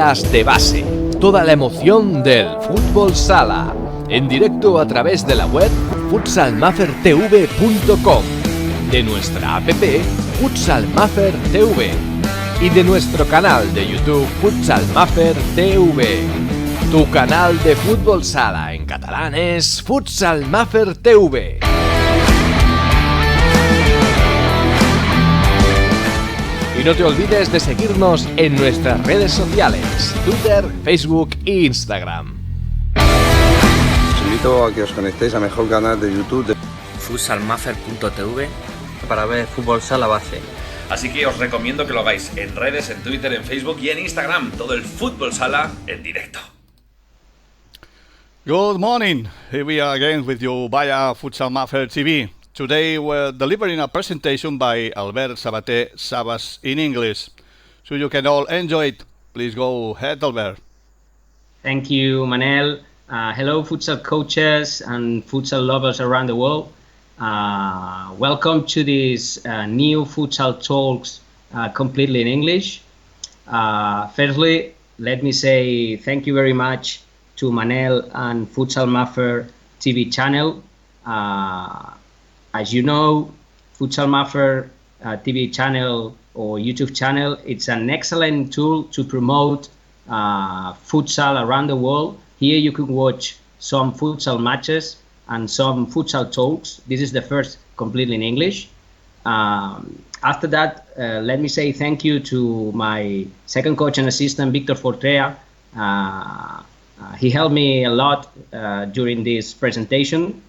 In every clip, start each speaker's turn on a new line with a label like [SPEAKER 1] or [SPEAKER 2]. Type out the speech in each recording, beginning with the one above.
[SPEAKER 1] De base, toda la emoción del fútbol sala, en directo a través de la web futsalmafertv.com, de nuestra app futsalmafertv y de nuestro canal de YouTube futsalmafertv. Tu canal de fútbol sala en catalán es futsalmafertv. Y no te olvides de seguirnos en nuestras redes sociales, Twitter, Facebook e Instagram.
[SPEAKER 2] Os invito a que os conectéis al mejor canal de YouTube de
[SPEAKER 3] futsalmafer.tv
[SPEAKER 4] para ver fútbol sala base.
[SPEAKER 5] Así que os recomiendo que lo hagáis en redes, en Twitter, en Facebook y en Instagram. Todo el fútbol sala en directo.
[SPEAKER 6] Good morning. Here we are again with you via FUTSALMAFER TV. Today we're delivering a presentation by Albert SABATÉ, SABAS in English. So you can all enjoy it. Please go ahead, Albert.
[SPEAKER 4] Thank you, Manel. Hello, futsal coaches and futsal lovers around the world. Welcome to this new futsal talks completely in English. Firstly, let me say thank you very much to Manel and FUTSALMAFER TV channel. As you know, FUTSALMAFER TV channel or YouTube channel, it's an excellent tool to promote futsal around the world. Here you can watch some futsal matches and some futsal talks. This is the first completely in English. After that, let me say thank you to my second coach and assistant, Victor Fortrea. He helped me a lot during this presentation.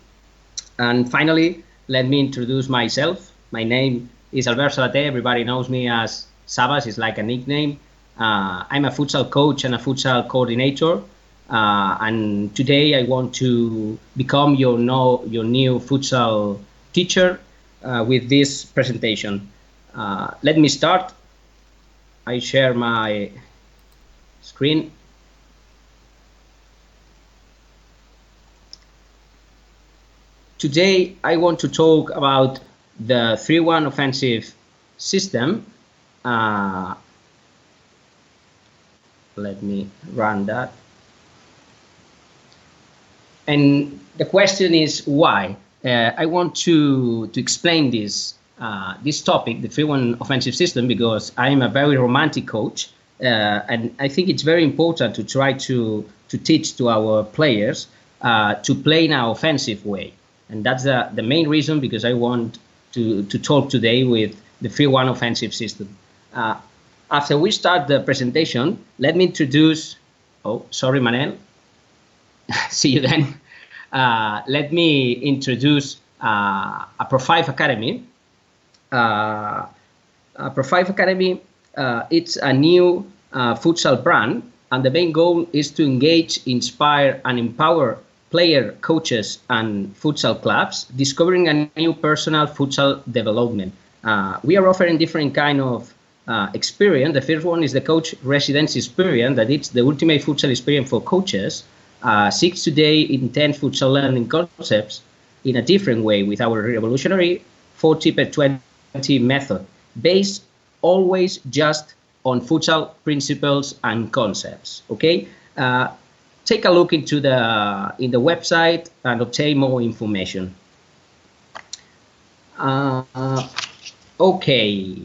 [SPEAKER 4] And finally, let me introduce myself. My name is Albert SABATÉ. Everybody knows me as Sabas. It's like a nickname. I'm a futsal coach and a futsal coordinator. And today I want to become your new futsal teacher with this presentation. Let me start. I share my screen. Today, I want to talk about the 3-1 offensive system. Let me run that. And the question is why? I want to explain this topic, the 3-1 offensive system, because I'm a very romantic coach, and I think it's very important to try to teach to our players to play in an offensive way. And that's the main reason, because I want to talk today with the 3-1 offensive system. After we start the presentation, let me introduce, oh, sorry, Manel. See you then. Let me introduce a Pro5 Academy. A Pro5 Academy, it's a new futsal brand, and the main goal is to engage, inspire, and empower player, coaches, and futsal clubs, discovering a new personal futsal development. We are offering different kind of experience. The first one is the coach residency experience, that it's the ultimate futsal experience for coaches. 6 today intense futsal learning concepts in a different way with our revolutionary 40 per 20 method, based always just on futsal principles and concepts. Okay. Take a look into the website and obtain more information. Okay,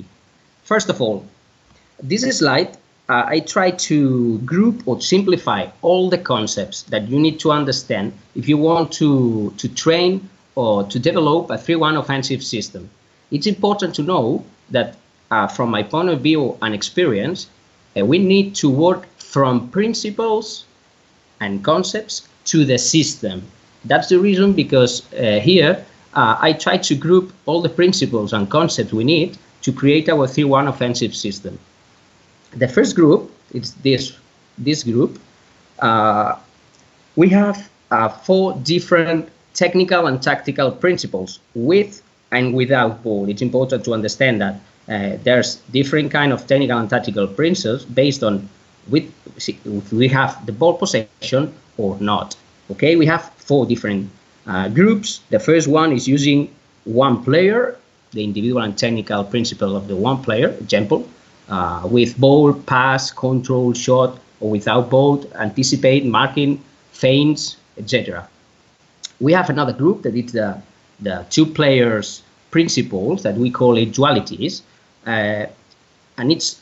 [SPEAKER 4] first of all, this slide, I try to group or simplify all the concepts that you need to understand if you want to train or to develop a 3-1 offensive system. It's important to know that from my point of view and experience, we need to work from principles and concepts to the system. That's the reason, because here I try to group all the principles and concepts we need to create our 3-1 offensive system. The first group is this group. We have 4 different technical and tactical principles, with and without ball. It's important to understand that there's different kind of technical and tactical principles based on if we have the ball possession or not. Okay, we have 4 different groups. The first one is using one player, the individual and technical principle of the one player, example, with ball, pass, control, shot, or without ball, anticipate, marking, feints, etc. We have another group that is the two players principles that we call it dualities, and it's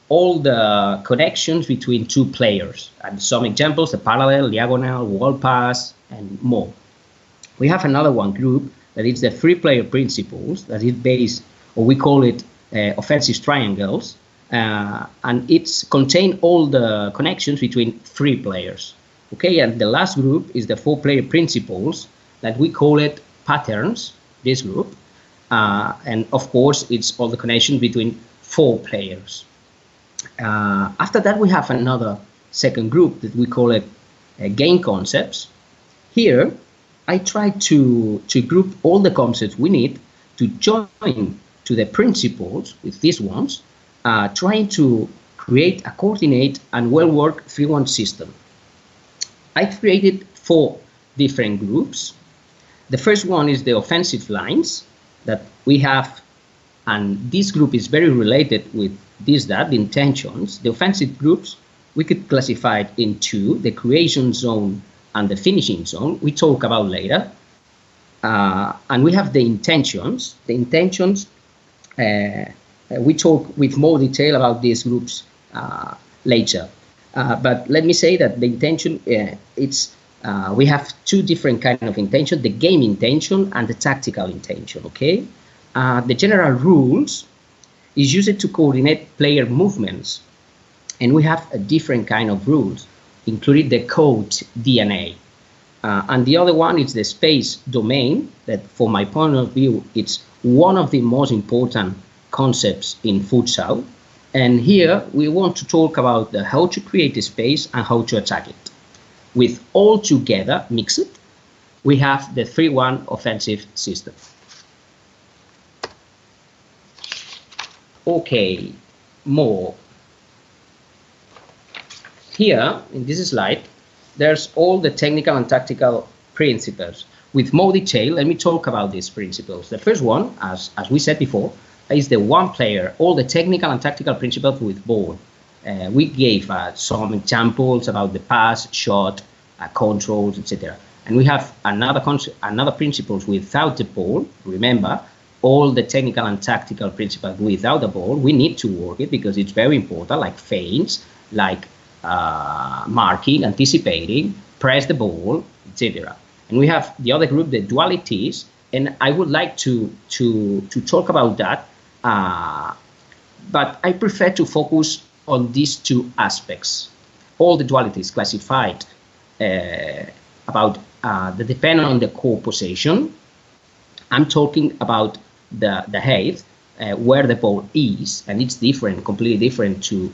[SPEAKER 4] all the connections between two players. And some examples: the parallel, diagonal, wall pass, and more. We have another one group that is the three player principles that is based, or we call it offensive triangles, and it's contain all the connections between three players. Okay, and the last group is the four player principles that we call it patterns, this group, and of course it's all the connections between four players. After that, we have another second group that we call it game concepts. Here I try to group all the concepts we need to join to the principles with these ones, trying to create a coordinate and well-worked 3-1 system. I've created 4 different groups. The first one is the offensive lines that we have, and this group is very related with the intentions. The offensive groups, we could classify it into the creation zone and the finishing zone. We talk about later. And we have the intentions. The intentions, we talk with more detail about these groups later. But let me say that the intention, we have 2 different kinds of intention: the game intention and the tactical intention. Okay, the general rules is used to coordinate player movements, and we have a different kind of rules, including the code DNA. And the other one is the space domain, that from my point of view, it's one of the most important concepts in futsal. And here we want to talk about how to create a space and how to attack it. With all together mixed, we have the 3-1 offensive system. Okay, more. Here in this slide, there's all the technical and tactical principles. With more detail, let me talk about these principles. The first one, as we said before, is the one player, all the technical and tactical principles with ball. We gave some examples about the pass, shot, controls, etc. And we have another principles without the ball. Remember, all the technical and tactical principles without the ball, we need to work it because it's very important, like feints, like marking, anticipating, press the ball, etc. And we have the other group, the dualities, and I would like to talk about that, but I prefer to focus on these 2 aspects. All the dualities classified about the depend on the core position. I'm talking about the height, where the ball is, and it's different, completely different to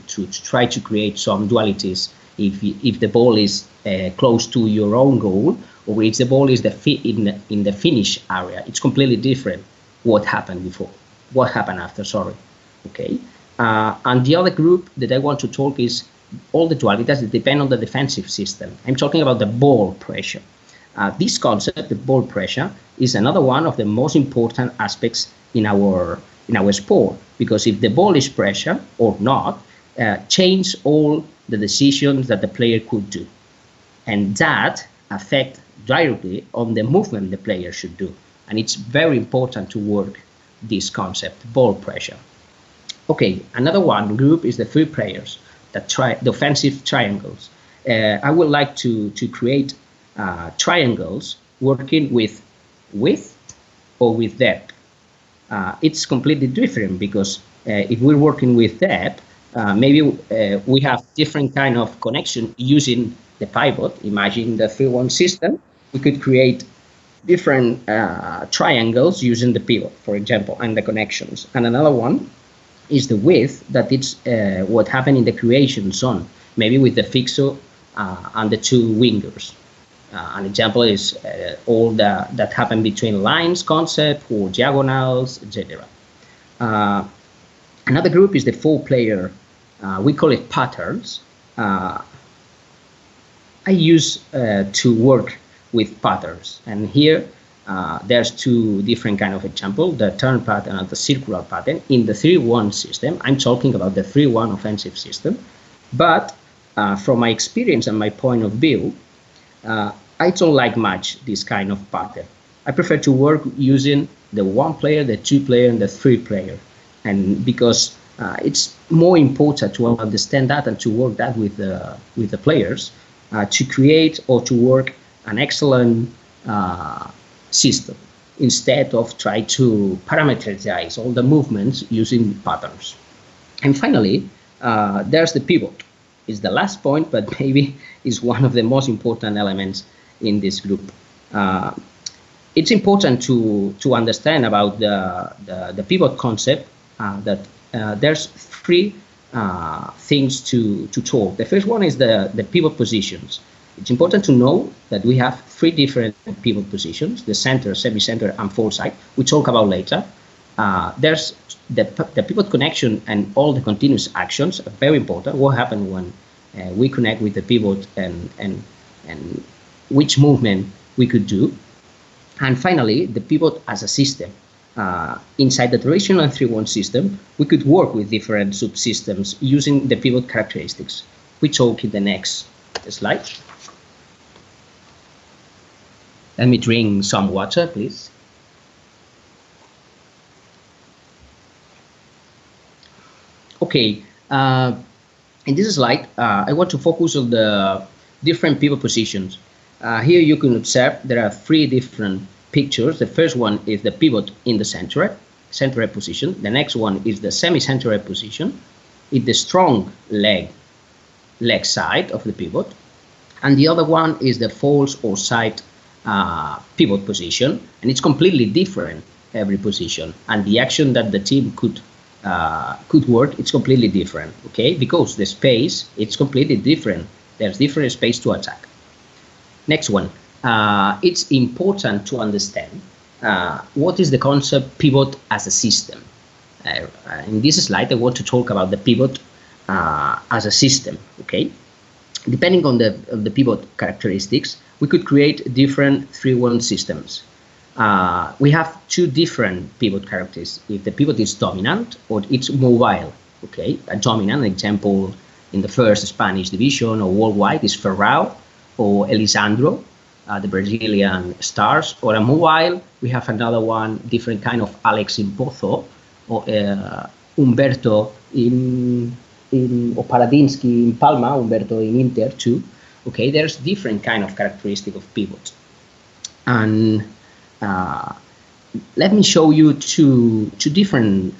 [SPEAKER 4] try to create some dualities if the ball is close to your own goal, or if the ball is in the finish area. It's completely different what happened after, sorry. Okay, and the other group that I want to talk is all the dualities that depend on the defensive system. I'm talking about the ball pressure. This concept, the ball pressure, is another one of the most important aspects in our sport, because if the ball is pressure or not, change all the decisions that the player could do, and that affect directly on the movement the player should do. And it's very important to work this concept, ball pressure. Okay, another one group is the 3 players, the offensive triangles. I would like to create triangles working with width or with depth. It's completely different because if we're working with depth, maybe we have different kind of connection using the pivot. Imagine the 3-1 system. We could create different triangles using the pivot, for example, and the connections. And another one is the width, that it's what happened in the creation zone, maybe with the fixo and the 2 wingers. An example is all that happen between lines concept or diagonals, etc. Another group is the 4-player, we call it patterns. I use to work with patterns, and here there's 2 different kind of example, the turn pattern and the circular pattern. In the 3-1 system, I'm talking about the 3-1 offensive system, but from my experience and my point of view, I don't like much this kind of pattern. I prefer to work using the 1 player, the 2 player, and the 3 player, and because it's more important to understand that and to work that with the players to create or to work an excellent system instead of try to parameterize all the movements using patterns. And finally, there's the pivot. It's the last point, but maybe is one of the most important elements in this group. It's important to understand about the pivot concept that there's 3 things to talk. The first one is the pivot positions. It's important to know that we have 3 different pivot positions: the center, semi-center, and full side. We talk about later. There's the pivot connection and all the continuous actions are very important. What happens when we connect with the pivot and which movement we could do. And finally, the pivot as a system. Inside the traditional 3-1 system, we could work with different subsystems using the pivot characteristics. We talk in the next slide. Let me drink some water, please. Okay, in this slide, I want to focus on the different pivot positions. Here you can observe there are 3 different pictures. The first one is the pivot in the center position. The next one is the semi-center position. It's the strong leg side of the pivot. And the other one is the false or side pivot position. And it's completely different, every position. And the action that the team could work, it's completely different, okay? Because the space, it's completely different. There's different space to attack. Next one, it's important to understand what is the concept pivot as a system. In this slide, I want to talk about the pivot as a system, okay? Depending on the pivot characteristics, we could create different 3-1 systems. We have 2 different pivot characteristics. If the pivot is dominant or it's mobile, okay? A dominant example in the first Spanish division or worldwide is Ferrao or Elisandro, the Brazilian stars. Or a mobile, we have another one, different kind of Alex in Pozo, or Humberto or Paradinsky in Palma, Humberto in Inter too. Okay, there's different kind of characteristic of pivots. And let me show you two different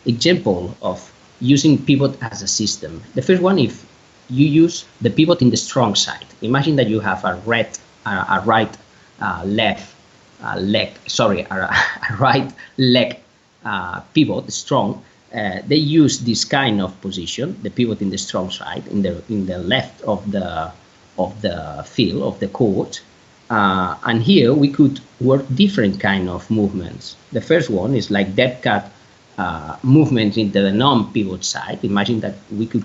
[SPEAKER 4] examples of using pivot as a system. The first one, if you use the pivot in the strong side. Imagine that you have a right leg pivot strong. They use this kind of position, the pivot in the strong side, in the left of the field of the court. And here we could work different kind of movements. The first one is like depth cut movement into the non-pivot side. Imagine that we could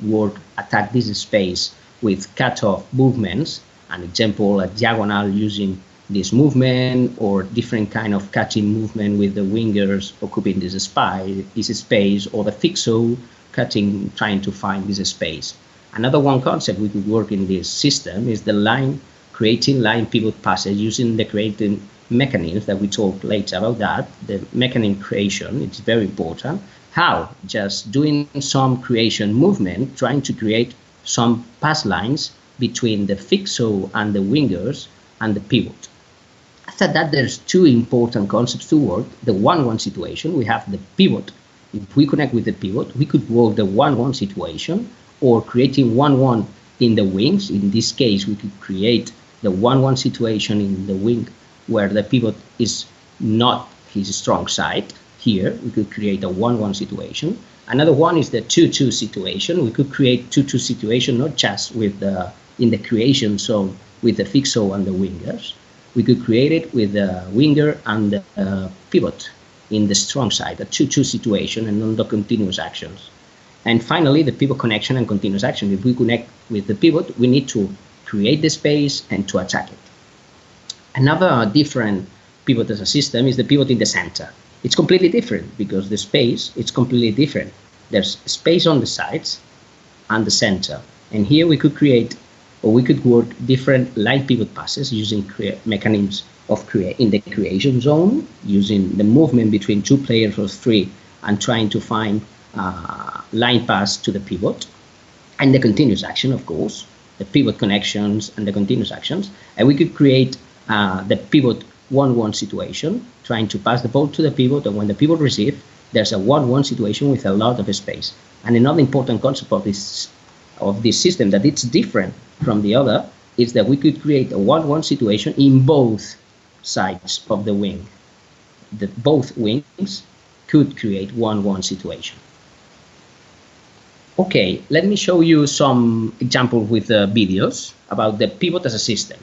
[SPEAKER 4] attack this space with cut-off movements. An example, a diagonal using this movement, or different kind of cutting movement with the wingers occupying this space, or the fixo cutting, trying to find this space. Another one concept we could work in this system is the creating line pivot passes using the creating mechanisms that we talk later about that. The mechanism creation, it's very important. How? Just doing some creation movement, trying to create some pass lines between the fixo and the wingers and the pivot. After that, there's 2 important concepts to work. The 1-1 situation, we have the pivot. If we connect with the pivot, we could work the 1-1 situation, or creating 1-1 in the wings. In this case, we could create the 1-1 situation in the wing where the pivot is not his strong side. Here, we could create a 1-1 situation. Another one is the 2-2 situation. We could create 2-2 situation, not just with in the creation zone with the fixo and the wingers. We could create it with the winger and the pivot in the strong side, a 2-2 situation, and on the continuous actions. And finally, the pivot connection and continuous action. If we connect with the pivot, we need to create the space and to attack it. Another different pivot as a system is the pivot in the center. It's completely different because the space, it's completely different. There's space on the sides and the center. And here we could create, or we could work different line pivot passes using mechanisms of in the creation zone, using the movement between two players or three and trying to find line pass to the pivot, and the continuous action, of course, the pivot connections and the continuous actions. And we could create the pivot 1-1 situation, trying to pass the ball to the pivot, and when the pivot receives, there's a 1-1 situation with a lot of space. And another important concept of this system that it's different from the other is that we could create a 1-1 situation in both sides of the wing. Both wings could create 1-1 situation. Okay, let me show you some examples with videos about the pivot as a system.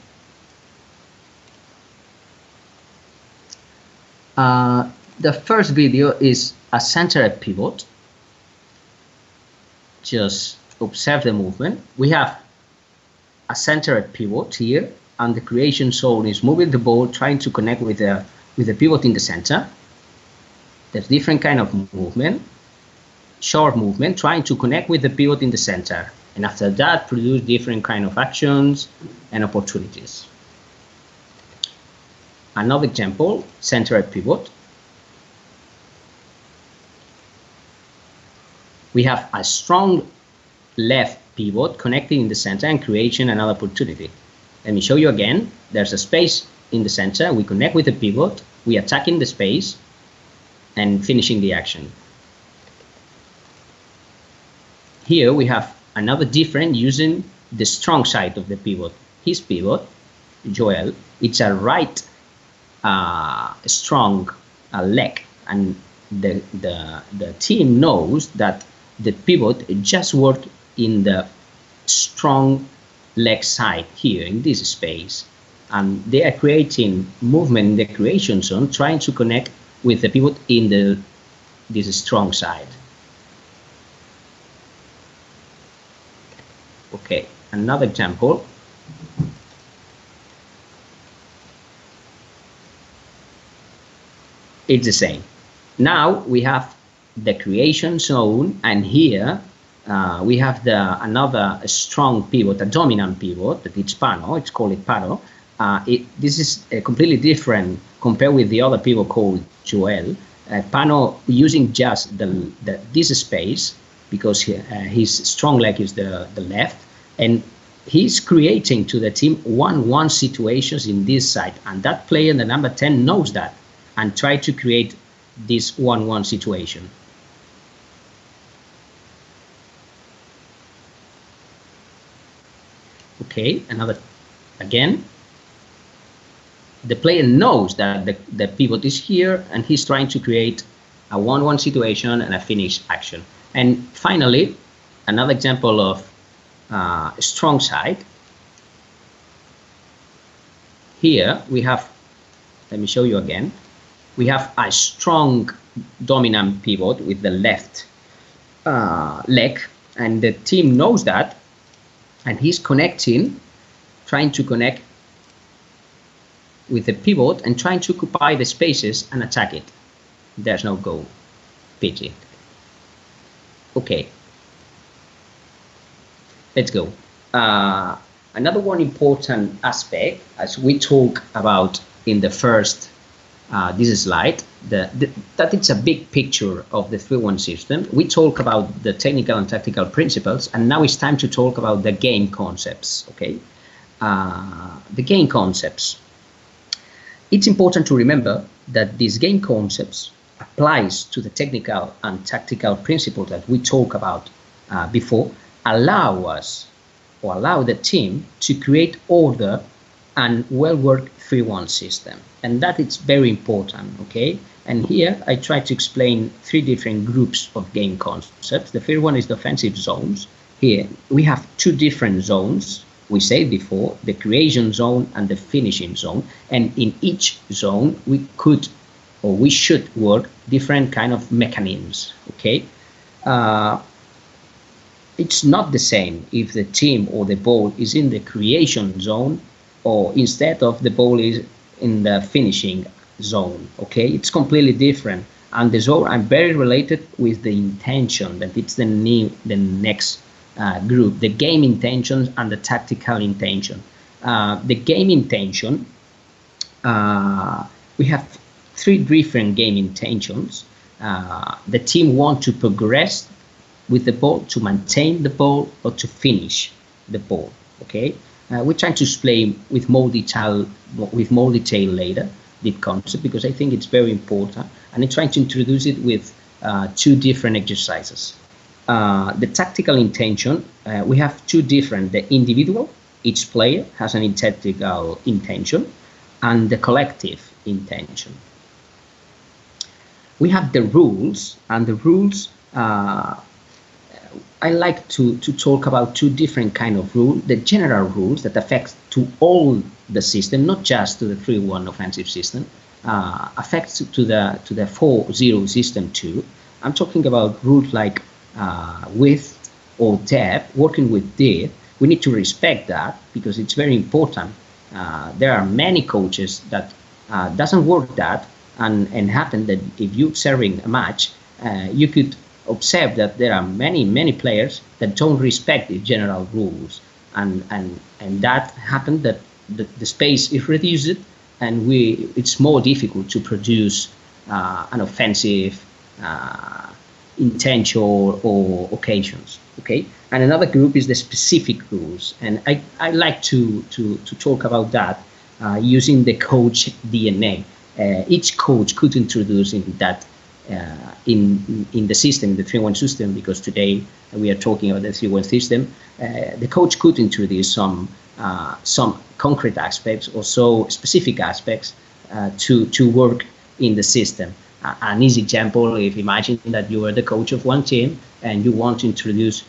[SPEAKER 4] The first video is a centered pivot. Just observe the movement. We have a centered pivot here, and the creation zone is moving the ball, trying to connect with the pivot in the center. There's different kind of movement, short movement, trying to connect with the pivot in the center, and after that produce different kind of actions and opportunities. Another example, centered pivot. We have a strong left pivot connecting in the center and creating another opportunity. Let me show you again. There's a space in the center. We connect with the pivot. We attack in the space and finishing the action. Here we have another different using the strong side of the pivot. His pivot, Joel, it's a right strong leg, and the team knows that the pivot just worked in the strong leg side here in this space, and they are creating movement in the creation zone, trying to connect with the pivot in this strong side. Okay, another example. It's the same. Now we have the creation zone, and here we have another strong pivot, a dominant pivot, that it's Pano. It's called Pano. This is completely different compared with the other pivot called Joel. Pano using just this space because his strong leg is the left, and he's creating to the team 1-1 situations in this side, and that player, the number 10, knows that and try to create this 1-1 situation. Okay, another again. The player knows that the pivot is here, and he's trying to create a 1-1 situation and a finish action. And finally, another example of strong side. Here we have, let me show you again. We have a strong dominant pivot with the left leg, and the team knows that, and he's connecting, trying to connect with the pivot and trying to occupy the spaces and attack it. There's no goal. Pity. Okay. Let's go. Another one important aspect, as we talk about in the first this slide, that it's a big picture of the 3-1 system. We talk about the technical and tactical principles, and now it's time to talk about the game concepts. Okay, the game concepts. It's important to remember that these game concepts applies to the technical and tactical principles that we talk about before, allow us or allow the team to create order and well-worked 3-1 system, and that is very important. Okay, and here I try to explain 3 different groups of game concepts. The first one is the offensive zones. Here we have 2 different zones. We said before, the creation zone and the finishing zone, and in each zone we could or we should work different kind of mechanisms. Okay, it's not the same if the team or the ball is in the creation zone or instead of the ball is in the finishing zone. Okay, it's completely different, and the zone are very related with the intention that it's the next group: the game intentions and the tactical intention. The game intention, we have three different game intentions. The team wants to progress with the ball, to maintain the ball, or to finish the ball. Okay, we're trying to explain with more detail later the concept, because I think it's very important, and I'm trying to introduce it with two different exercises. The tactical intention, we have two different: the individual, each player has an tactical intention, and the collective intention. We have the rules, and the rules, I like to talk about two different kind of rules: the general rules that affect to all the system, not just to the 3-1 offensive system, affects to the 4-0 system too. I'm talking about rules like width or depth, working with depth. We need to respect that because it's very important. There are many coaches that doesn't work that, and happen that if you're serving a match, you could observe that there are many players that don't respect the general rules, and that happened that the space is reduced, and it's more difficult to produce an offensive intention or occasions. Okay, and another group is the specific rules, and I like to talk about that using the coach DNA. Each coach could introduce in that in the system, the 3-1 system, because today we are talking about the 3-1 system. The coach could introduce some concrete aspects or so specific aspects to work in the system. An easy example: if imagine that you are the coach of one team and you want to introduce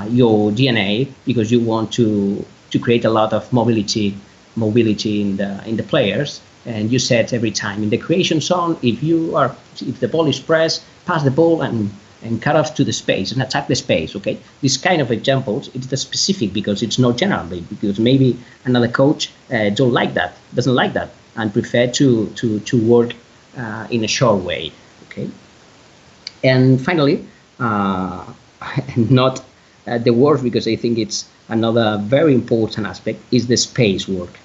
[SPEAKER 4] your DNA because you want to create a lot of mobility in the players, and you said every time in the creation zone, if the ball is pressed, pass the ball and cut off to the space and attack the space. Okay, this kind of examples, it's the specific because it's not general, because maybe another coach doesn't like that, and prefer to work in a short way. Okay, and finally, not the worst, because I think it's another very important aspect, is the space work.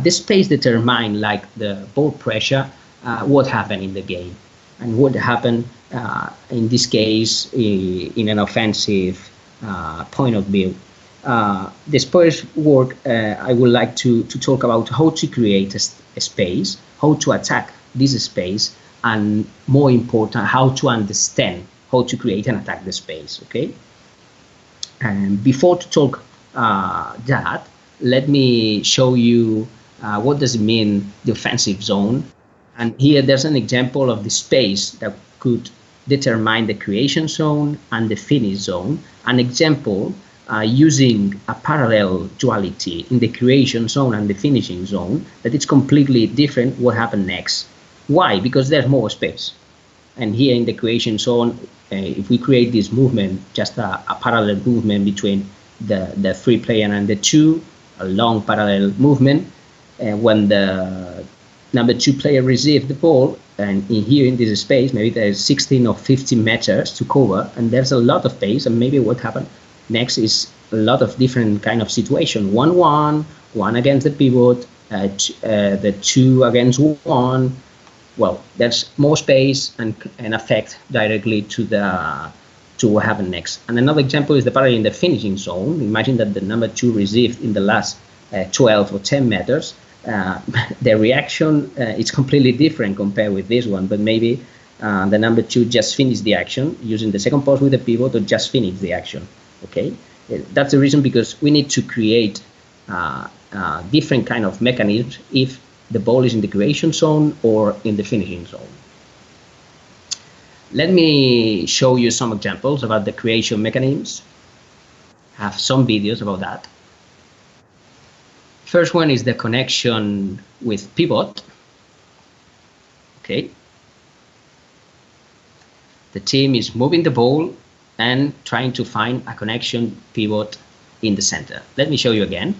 [SPEAKER 4] The space determines, like the ball pressure, what happened in the game, and what happened in this case in an offensive point of view. The space work, I would like to talk about how to create a space, how to attack this space, and more important, how to understand how to create and attack the space. Okay, and before to talk that, let me show you what does it mean, the offensive zone. And here there's an example of the space that could determine the creation zone and the finish zone. An example using a parallel duality in the creation zone and the finishing zone, that it's completely different what happened next. Why? Because there's more space. And here in the creation zone, if we create this movement, just a parallel movement between the 3 player and the 2, a long parallel movement, when the number 2 player receives the ball, and here in this space, maybe there's 16 or 15 meters to cover, and there's a lot of space, and maybe what happened next is a lot of different kind of situation. 1-1, 1 against the pivot, the 2 against 1. Well, there's more space and affect directly to what happened next. And another example is the parallel in the finishing zone. Imagine that the number 2 received in the last 12 or 10 meters. The reaction is completely different compared with this one, but maybe the number 2 just finished the action using the second post with the pivot, or just finished the action. Okay, that's the reason, because we need to create different kind of mechanisms if the ball is in the creation zone or in the finishing zone. Let me show you some examples about the creation mechanisms. I have some videos about that. First one is the connection with pivot. Okay. The team is moving the ball and trying to find a connection pivot in the center. Let me show you again.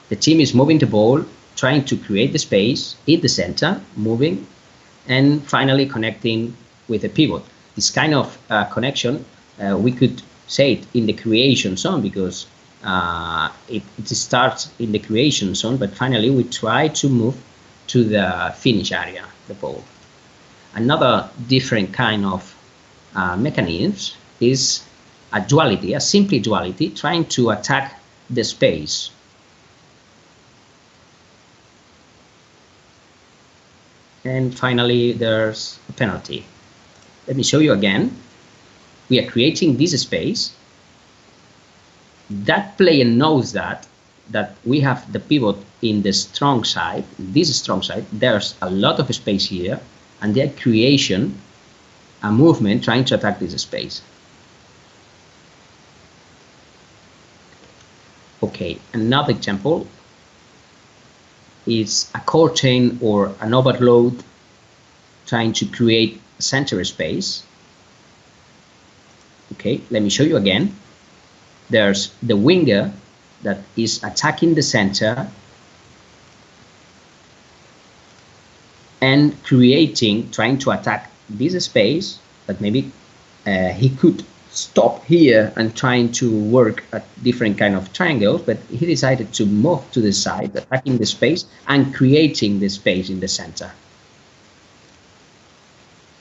[SPEAKER 4] The team is moving the ball, trying to create the space in the center, moving, and finally connecting with a pivot. This kind of connection we could say it, in the creation zone, because it starts in the creation zone, but finally we try to move to the finish area, the ball. Another different kind of mechanism is a duality, a simple duality, trying to attack the space. And finally, there's a penalty. Let me show you again. We are creating this space. That player knows that we have the pivot in the strong side, this strong side. There's a lot of space here, and they're creating a movement trying to attack this space. Okay, another example is a core chain or an overload trying to create a center space. Okay, let me show you again. There's the winger that is attacking the center and trying to attack this space, but maybe he could stop here and trying to work at different kind of triangles, but he decided to move to the side, attacking the space and creating the space in the center.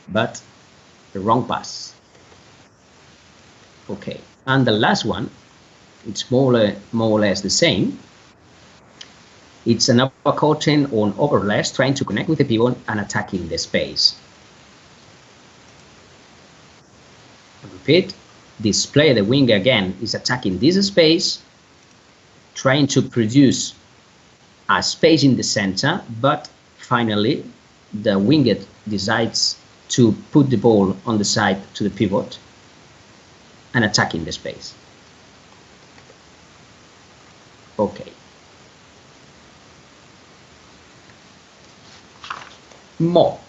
[SPEAKER 4] But the wrong pass. Okay, and the last one, it's more or less the same. It's an upper core chain or an overlap trying to connect with the pivot and attacking the space. Repeat. This player, the winger, again is attacking this space, trying to produce a space in the center, but finally the winger decides to put the ball on the side to the pivot and attacking the space. Okay. More.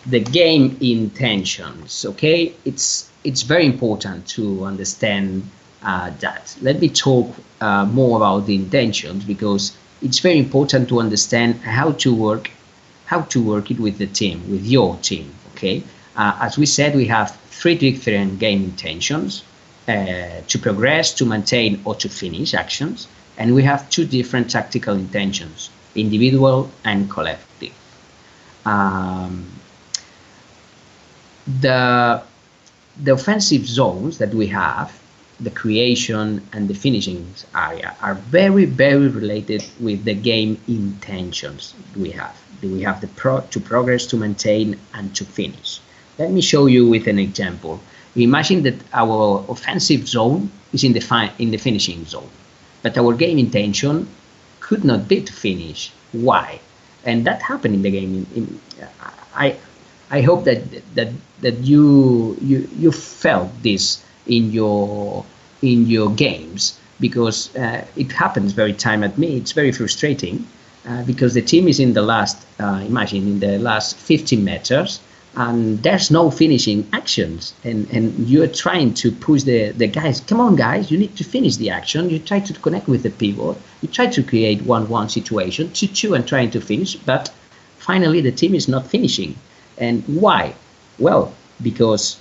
[SPEAKER 4] The game intentions. Okay, it's very important to understand that. Let me talk more about the intentions, because it's very important to understand how to work it with the team, with your team. Okay, as we said, we have 3 different game intentions: to progress, to maintain, or to finish actions, and we have 2 different tactical intentions: individual and collective. The offensive zones that we have, the creation and the finishing area, are very, very related with the game intentions we have. We have to progress, to maintain, and to finish. Let me show you with an example. Imagine that our offensive zone is in the finishing zone, but our game intention could not be to finish. Why? And that happened in the game. I hope that you felt this in your games, because it happens very time at me. It's very frustrating because the team is in the last, imagine, in the last 15 meters, and there's no finishing actions, and you're trying to push the guys. Come on, guys, you need to finish the action. You try to connect with the pivot. You try to create 1-1 situation, 2-2, and trying to finish, but finally the team is not finishing. And why? Well, because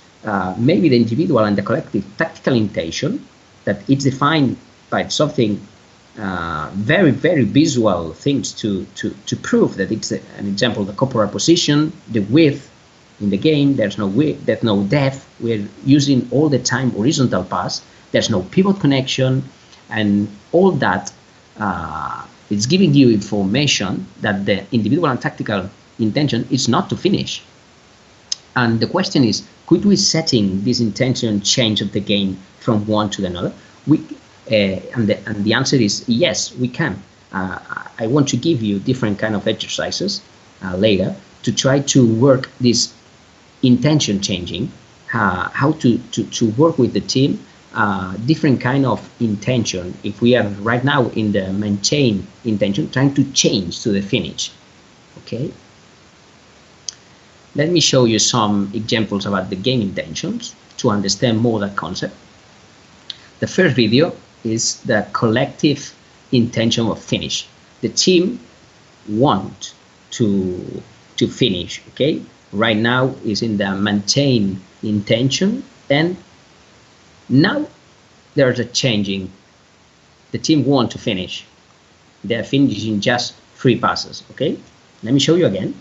[SPEAKER 4] maybe the individual and the collective tactical intention, that it's defined by something very, very visual things to prove that it's an example: the corporal position, the width in the game. There's no width, there's no depth. We're using all the time horizontal pass. There's no pivot connection, and all that is giving you information that the individual and tactical intention is not to finish. And the question is, could we setting this intention change of the game from one to another? And the answer is yes, we can. I want to give you different kind of exercises later to try to work this intention changing, how to work with the team, different kind of intention. If we are right now in the maintain intention, trying to change to the finish. Okay. Let me show you some examples about the game intentions to understand more that concept. The first video is the collective intention of finish. The team want to finish. Okay, right now is in the maintain intention, and Now there's a changing. The team want to finish. They're finishing just 3 passes, okay? Let me show you again.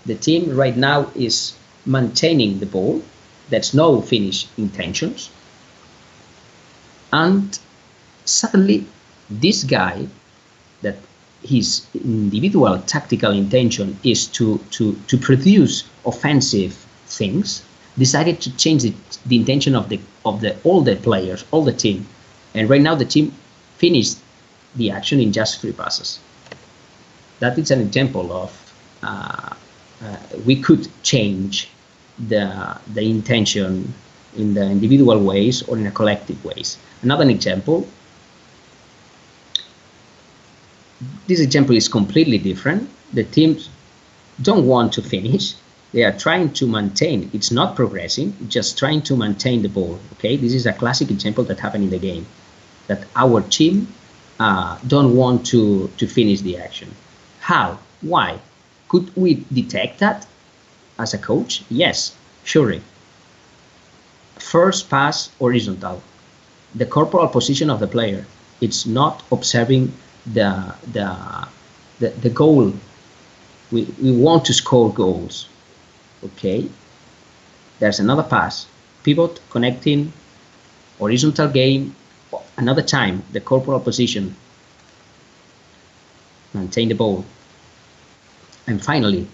[SPEAKER 4] The team right now is maintaining the ball. There's no finish intentions. And suddenly this guy, that his individual tactical intention is to produce offensive things, decided to change the intention of all the players, all the team. And right now the team finished the action in just 3 passes. That is an example of we could change the intention in the individual ways or in a collective ways. Another example, this example is completely different. The teams don't want to finish. They are trying to maintain. It's not progressing, just trying to maintain the ball. Okay, this is a classic example that happened in the game, that our team don't want to finish the action. How? Why? Could we detect that as a coach? Yes, surely. First pass horizontal. The corporal position of the player. It's not observing the goal. We want to score goals. Okay. There's another pass. Pivot, connecting, horizontal game. Another time, the corporal position. Maintain the ball. And finally,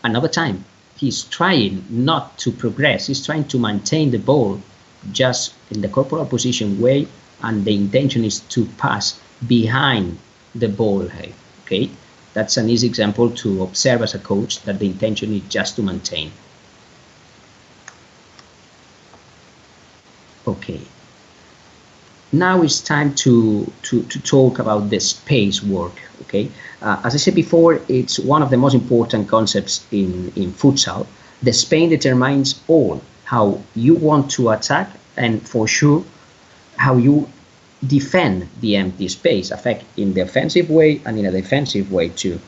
[SPEAKER 4] another time, he's trying not to progress. He's trying to maintain the ball just in the corporal position way, and the intention is to pass behind the ball head. Okay, that's an easy example to observe as a coach, that the intention is just to maintain. Okay. Now it's time to talk about the space work. Okay, as I said before, it's one of the most important concepts in futsal. The space determines all, how you want to attack, and for sure how you defend the empty space, affect in the offensive way and in a defensive way too.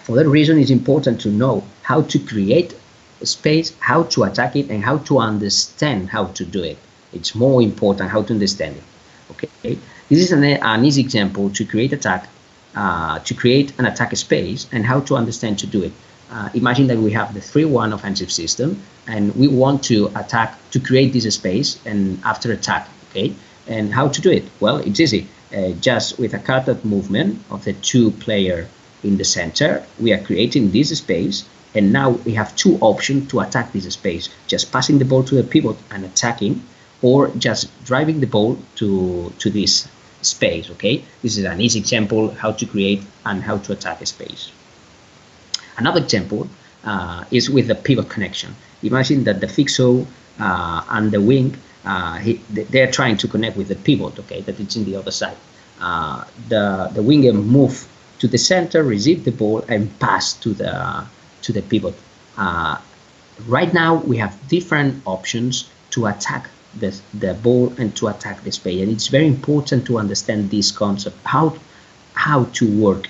[SPEAKER 4] For that reason, it's important to know how to create space, how to attack it, and how to understand how to do it. It's more important how to understand it. Okay, this is an easy example to create an attack space and how to understand to do it. Imagine that we have the 3-1 offensive system and we want to attack, to create this space and after attack. Okay, and how to do it? Well, it's easy. Just with a cut-out movement of the 2 player in the center, we are creating this space, and now we have 2 options to attack this space: just passing the ball to the pivot and attacking, or just driving the ball to this space. Okay, this is an easy example how to create and how to attack a space. Another example is with the pivot connection. Imagine that the fixo and the wing, they're trying to connect with the pivot. Okay, that it's in the other side. The winger move to the center, receive the ball, and pass to the pivot. Right now we have different options to attack the ball and to attack the space, and it's very important to understand this concept, how to work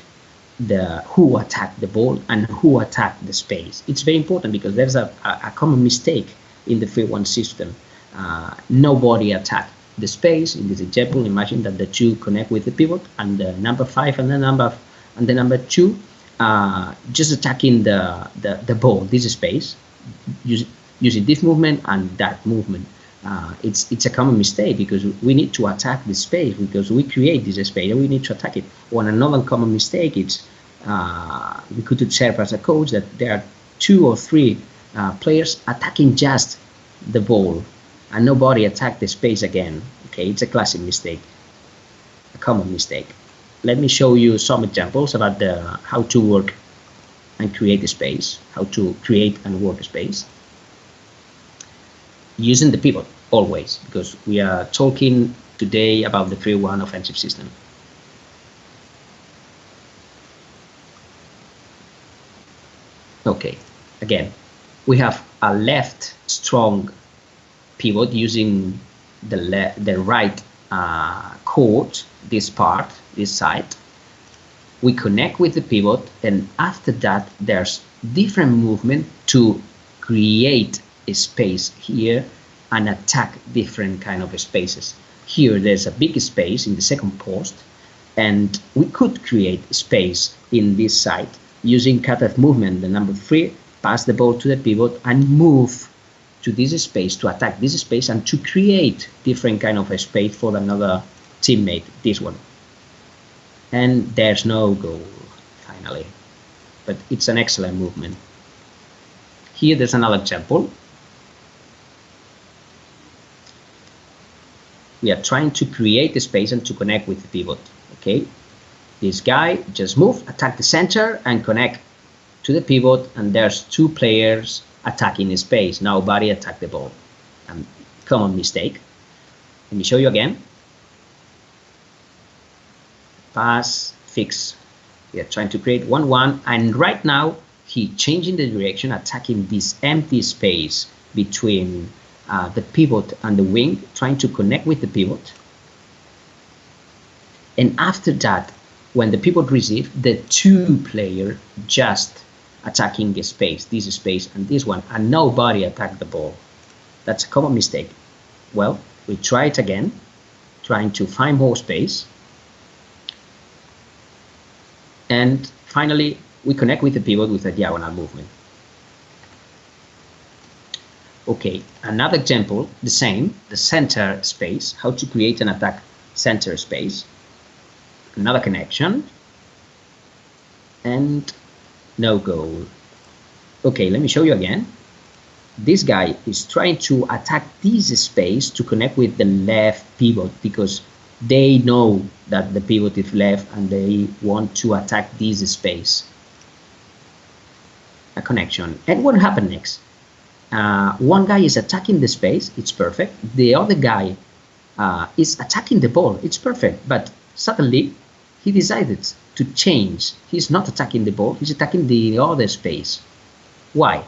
[SPEAKER 4] who attack the ball and who attack the space. It's very important because there's a common mistake in the 3-1 system. Nobody attack the space. In this example, imagine that the 2 connect with the pivot, and the number 5 and the number 2 just attacking the ball, this space, using this movement and that movement. It's a common mistake because we need to attack the space, because we create this space and we need to attack it. Or another common mistake is we could observe as a coach that there are 2 or 3 players attacking just the ball and nobody attack the space again. Okay, it's a classic mistake, a common mistake. Let me show you some examples about how to work and create a space, how to create and work a space using the pivot always, because we are talking today about the 3-1 offensive system. Okay, again, we have a left strong pivot using the right chord, this part, this side. We connect with the pivot, and after that there's different movement to create a space here and attack different kind of spaces. Here there's a big space in the second post, and we could create space in this side using cutoff movement, the number 3, pass the ball to the pivot and move to this space to attack this space and to create different kind of a space for another teammate, this one. And there's no goal, finally. But it's an excellent movement. Here there's another example. We are trying to create a space and to connect with the pivot. Okay, this guy just move, attack the center and connect to the pivot, and there's 2 players attacking the space. Nobody attack the ball. Common mistake. Let me show you again. Pass, fix. We are trying to create 1-1, and right now he changing the direction, attacking this empty space between the pivot and the wing, trying to connect with the pivot. And after that, when the pivot receives, the 2 players just attacking the space, this space and this one, and nobody attacked the ball. That's a common mistake. Well, we try it again, trying to find more space. And finally, we connect with the pivot with a diagonal movement. Okay, another example, the same, the center space, how to create and attack center space. Another connection, and no goal. Okay, let me show you again. This guy is trying to attack this space to connect with the left pivot because they know that the pivot is left and they want to attack this space. A connection. And what happened next? One guy is attacking the space, it's perfect. The other guy is attacking the ball, it's perfect. But suddenly he decided to change. He's not attacking the ball, he's attacking the other space. Why?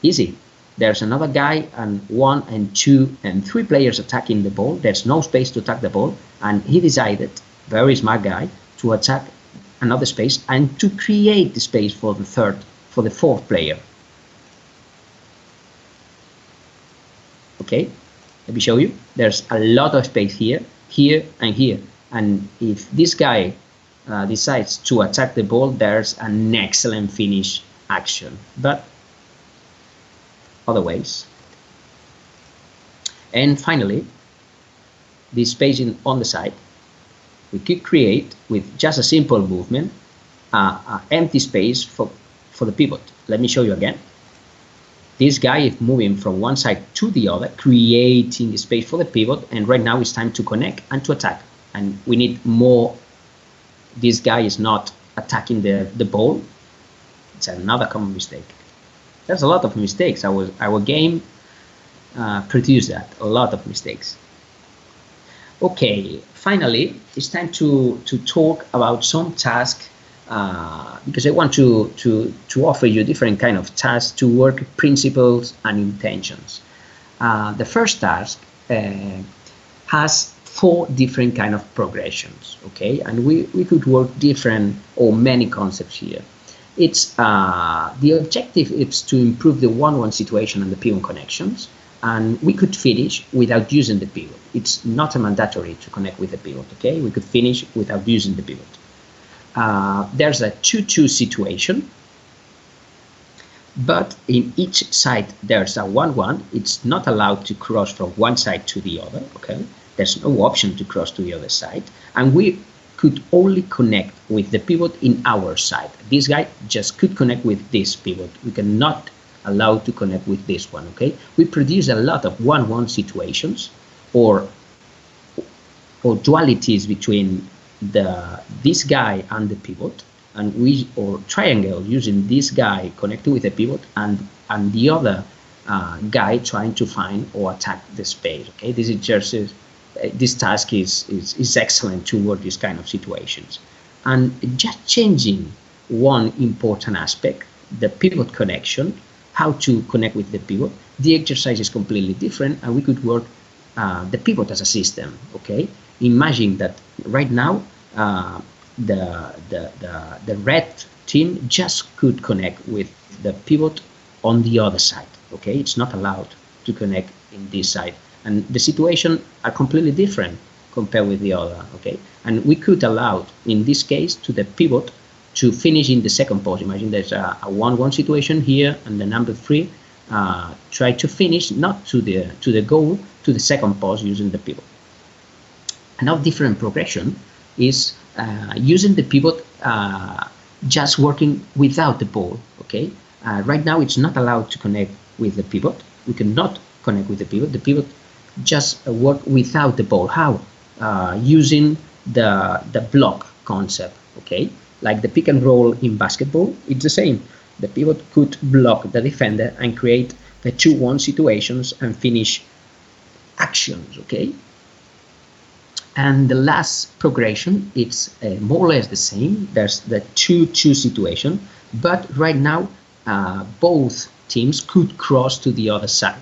[SPEAKER 4] Easy. There's another guy and 1 and 2 and 3 players attacking the ball. There's no space to attack the ball, and he decided, very smart guy, to attack another space and to create the space for the 4th player. Okay, let me show you. There's a lot of space here, here and here. And if this guy decides to attack the ball, there's an excellent finish action. But other ways. And finally, this spacing on the side, we could create with just a simple movement, an empty space for the pivot. Let me show you again. This guy is moving from one side to the other, creating a space for the pivot, and right now it's time to connect and to attack. And we need more. This guy is not attacking the ball. It's another common mistake. There's a lot of mistakes. Our game produced that, a lot of mistakes. Okay, finally, it's time to talk about some tasks because I want to offer you different kind of tasks to work principles and intentions. The first task has 4 different kind of progressions, okay, and we could work different or many concepts here. It's the objective is to improve the 1-1 situation and the pivot connections, and we could finish without using the pivot. It's not a mandatory to connect with the pivot, okay? We could finish without using the pivot. There's a 2-2 situation, but in each side there's a 1-1. It's not allowed to cross from one side to the other, okay? There's no option to cross to the other side, and we could only connect with the pivot in our side. This guy just could connect with this pivot. We cannot allow to connect with this one, okay? We produce a lot of 1-1 situations or dualities between this guy and the pivot, and or triangle using this guy connecting with the pivot and the other guy trying to find or attack the space, okay? This is just this task is excellent to work these kind of situations. And just changing one important aspect, the pivot connection, how to connect with the pivot, the exercise is completely different, and we could work the pivot as a system, okay? Imagine that right now the red team just could connect with the pivot on the other side, okay? It's not allowed to connect in this side, and the situation are completely different compared with the other. Okay, and we could allow, in this case, to the pivot to finish in the second post. Imagine there's a 1-1 situation here, and the number 3 try to finish not to the goal, to the second post using the pivot. Another different progression is using the pivot just working without the ball. Okay, right now it's not allowed to connect with the pivot. We cannot connect with the pivot. The pivot just work without the ball. How? Using the block concept. Okay, like the pick and roll in basketball, it's the same. The pivot could block the defender and create the 2-1 situations and finish actions. Okay. And the last progression, it's more or less the same. There's the 2-2 situation, but right now both teams could cross to the other side.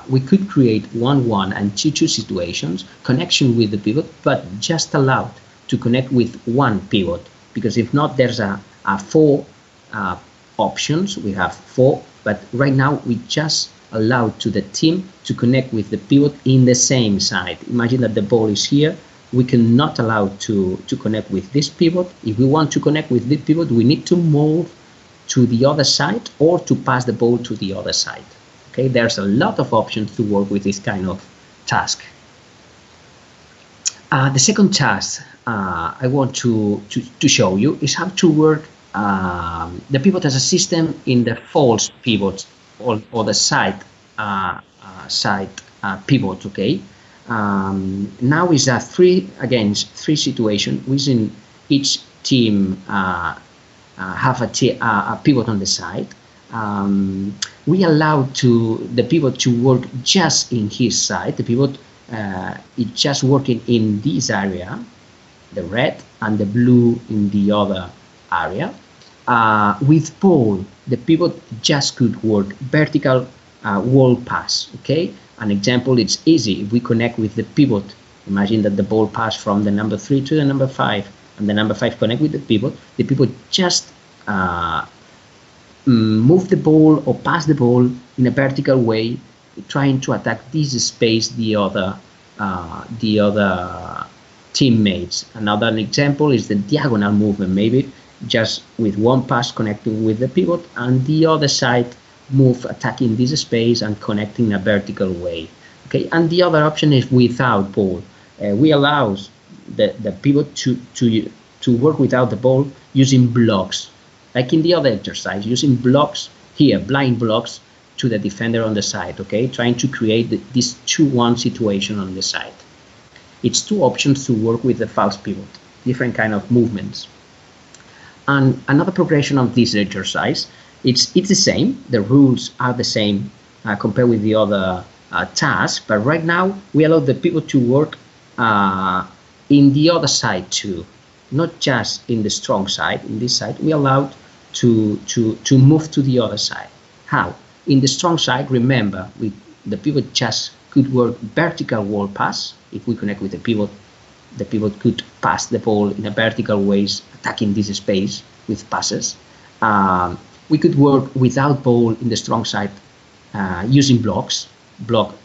[SPEAKER 4] We could create 1-1 and 2-2 situations, connection with the pivot, but just allowed to connect with one pivot, because if not, there's a 4 options. We have 4, but right now we just allowed to the team to connect with the pivot in the same side. Imagine that the ball is here. We cannot allow to connect with this pivot. If we want to connect with this pivot, we need to move to the other side or to pass the ball to the other side. Okay, there's a lot of options to work with this kind of task. The second task I want to show you is how to work the pivot as a system in the false pivot or the side pivot. Okay, now is a 3 against 3 situation, within each team have a pivot on the side. We allow the pivot to work just in his side. The pivot is just working in this area, the red, and the blue in the other area. With ball, the pivot just could work vertical wall pass. Okay, an example, it's easy. If we connect with the pivot, imagine that the ball pass from the number 3 to the number 5, and the number 5 connect with the pivot just move the ball or pass the ball in a vertical way, trying to attack this space the other teammates. Another example is the diagonal movement, maybe just with one pass connecting with the pivot and the other side move attacking this space and connecting in a vertical way. Okay, and the other option is without ball. We allow the pivot to work without the ball using blocks, like in the other exercise, using blocks here, blind blocks to the defender on the side. Okay, trying to create this 2-1 situation on the side. It's 2 options to work with the false pivot, different kind of movements. And another progression of this exercise, it's the same. The rules are the same compared with the other task, but right now we allow the pivot to work in the other side too, not just in the strong side. In this side, we allowed to move to the other side. How? In the strong side, remember, the pivot just could work vertical wall pass. If we connect with the pivot could pass the ball in a vertical ways, attacking this space with passes. We could work without ball in the strong side using block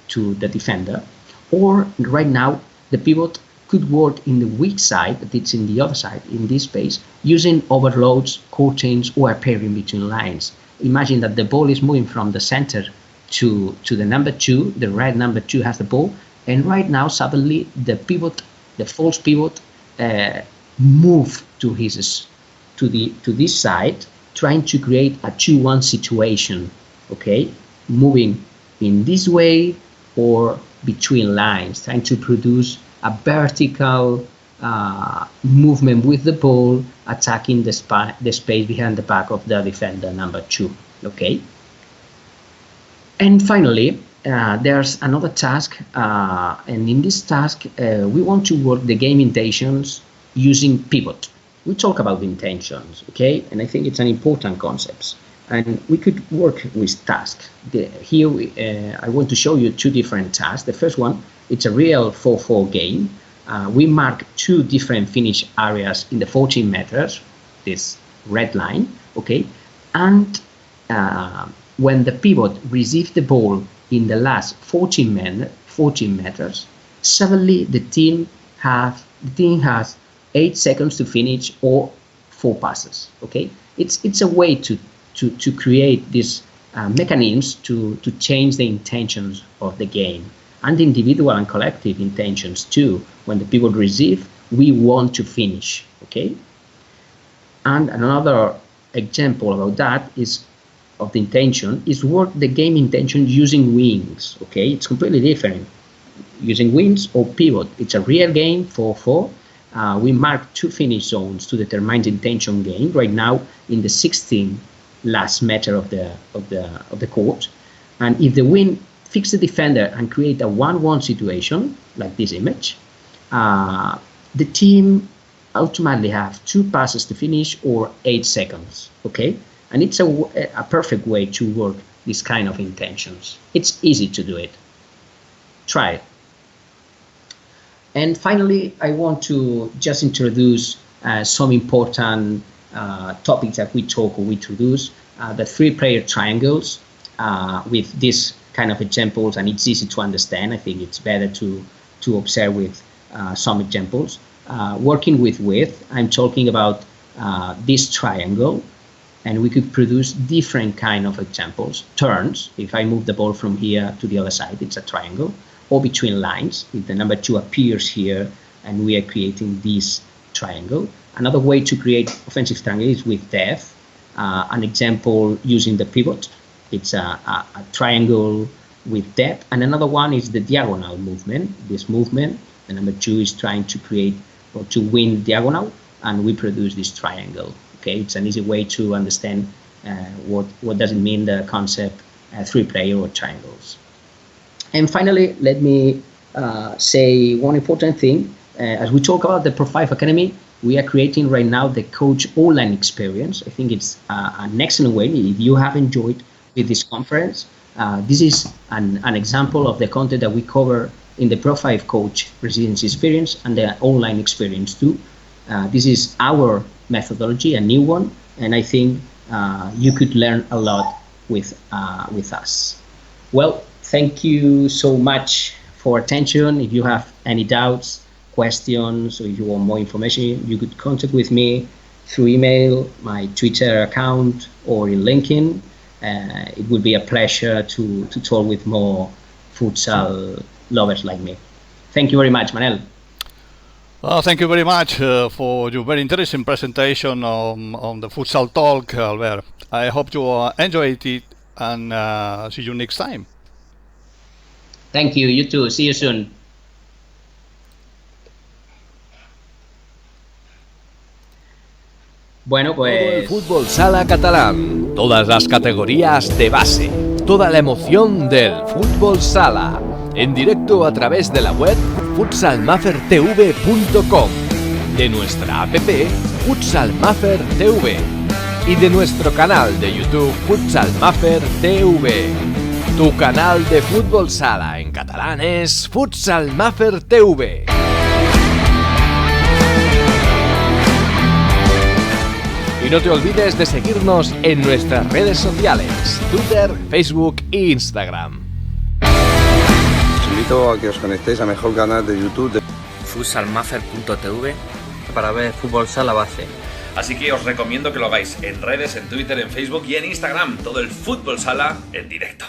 [SPEAKER 4] to the defender. Or right now, the pivot could work in the weak side, that it's in the other side, in this space, using overloads, curtains, or pairing between lines. Imagine that the ball is moving from the center to the number 2, the red number 2 has the ball, and right now suddenly the pivot, the false pivot, move to this side, trying to create a 2-1 situation. Okay, moving in this way or between lines, trying to produce a vertical movement with the ball, attacking the space behind the back of the defender number 2. Okay, and finally there's another task, and in this task we want to work the game intentions using pivot. We talk about intentions, okay, and I think it's an important concept, and we could work with tasks. Here I want to show you 2 different tasks. The first one, it's a real 4-4 game. We mark 2 different finish areas in the 14 meters, this red line, okay, and when the pivot receives the ball in the last 14 meters, suddenly the team has 8 seconds to finish or 4 passes. Okay, it's a way to create these mechanisms to change the intentions of the game, and the individual and collective intentions too. When the people receive, we want to finish. Okay, and another example about that is of the intention is work the game intention using wings. Okay, it's completely different using wings or pivot. It's a real game 4-4. We mark 2 finish zones to determine the intention game right now in the 16th last meter of the court, and if the wing fix the defender and create a 1-1 situation like this image, the team automatically have 2 passes to finish or 8 seconds. Okay, and it's a perfect way to work this kind of intentions. It's easy to do it. Try it. And finally, I want to just introduce some important topics that we introduce, the 3-player triangles with this kind of examples, and it's easy to understand. I think it's better to observe with some examples. Working with width, I'm talking about this triangle, and we could produce different kind of examples. Turns, if I move the ball from here to the other side, it's a triangle. Or between lines, if the number 2 appears here and we are creating this triangle. Another way to create offensive triangle is with depth. An example using the pivot, it's a triangle with depth, and another one is the diagonal movement. This movement, the number 2 is trying to create or to win diagonal, and we produce this triangle. Okay, it's an easy way to understand what does it mean, the concept 3-player or triangles. And finally, let me say one important thing. As we talk about the Pro5 Academy, we are creating right now the coach online experience. I think it's an excellent way. If you have enjoyed with this conference, this is an example of the content that we cover in the Pro5 coach residency experience and the online experience too. This is our methodology, a new one, and I think you could learn a lot with us. Well, thank you so much for attention. If you have any doubts, questions, or if you want more information, you could contact with me through email, my Twitter account, or in LinkedIn. It would be a pleasure to talk with more futsal lovers like me. Thank you very much, Manel.
[SPEAKER 6] Thank you very much for your very interesting presentation on the futsal talk, Albert. I hope you enjoyed it, and see you next time.
[SPEAKER 4] Thank you, you too. See you soon. Bueno, pues...
[SPEAKER 1] Todo el fútbol sala catalán, todas las categorías de base, toda la emoción del fútbol sala, en directo a través de la web futsalmafertv.com, de nuestra app FUTSALMAFERTV y de nuestro canal de YouTube FUTSALMAFERTV. Tu canal de fútbol sala en catalán es FUTSALMAFERTV. Y no te olvides de seguirnos en nuestras redes sociales, Twitter, Facebook e Instagram.
[SPEAKER 2] Os invito a que os conectéis al mejor canal de YouTube de
[SPEAKER 3] futsalmafer.tv
[SPEAKER 7] para ver fútbol sala base.
[SPEAKER 5] Así que os recomiendo que lo hagáis en redes, en Twitter, en Facebook y en Instagram. Todo el fútbol sala en directo.